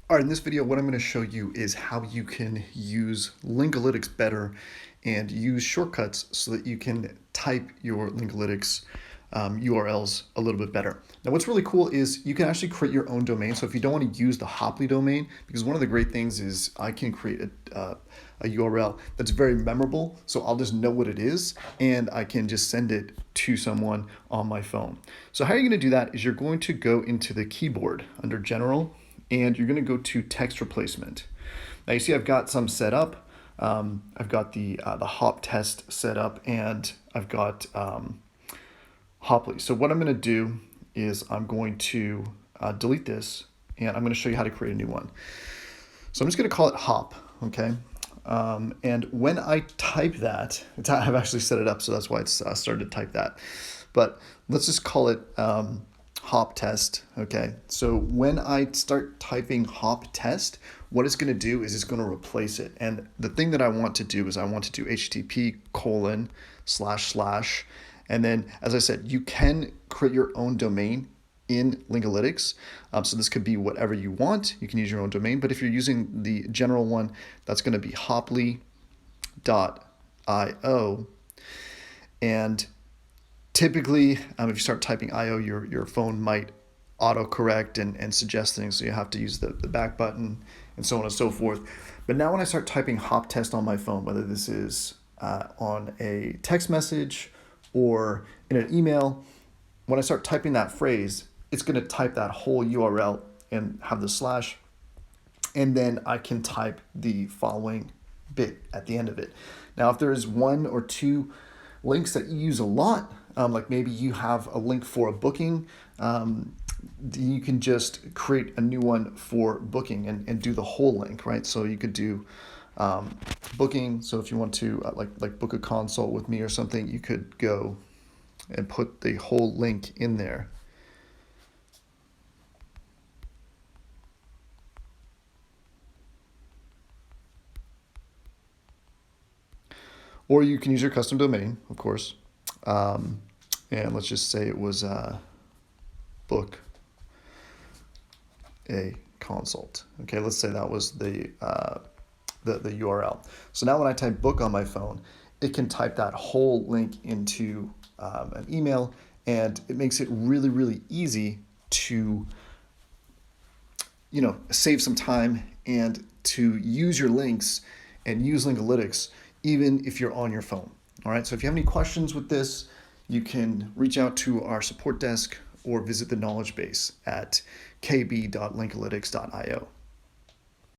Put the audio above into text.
All right, in this video, what I'm going to show you is how you can use Linkalytics better and use shortcuts so that you can type your Linkalytics URLs a little bit better. Now, what's really cool is you can actually create your own domain. So if you don't want to use the Hoply domain, because one of the great things is I can create a URL that's very memorable. So I'll just know what it is and I can just send it to someone on my phone. So how you're going to do that is you're going to go into the keyboard under General, and you're going to go to text replacement. Now you see I've got some set up. I've got the hop test set up, and I've got Hoply. So what I'm going to do is I'm going to delete this, and I'm going to show you how to create a new one. So I'm just going to call it hop, okay? And when I type that, I've actually set it up, so that's why it's started to type that. But let's just call it hop test. Okay, so when I start typing hop test, what it's going to do is it's going to replace it. And the thing that I want to do is I want to do http:// and then, as I said, you can create your own domain in Linkalytics. So this could be whatever you want. You can use your own domain, but if you're using the general one, that's going to be hoply.io. And typically, if you start typing IO, your phone might autocorrect and suggest things, so you have to use the back button and so on and so forth. But now when I start typing hop test on my phone, whether this is on a text message or in an email, when I start typing that phrase, it's going to type that whole URL and have the slash, and then I can type the following bit at the end of it. Now, if there is one or two links that you use a lot, like maybe you have a link for a booking, you can just create a new one for booking and do the whole link, right? So you could do booking. So if you want to like book a consult with me or something, you could go and put the whole link in there. Or you can use your custom domain, of course. And let's just say it was book a consult. Okay, let's say that was the URL. So now when I type book on my phone, it can type that whole link into an email, and it makes it really, really easy to save some time and to use your links and use Linkalytics even if you're on your phone. All right, so if you have any questions with this, you can reach out to our support desk or visit the knowledge base at kb.linkalytics.io.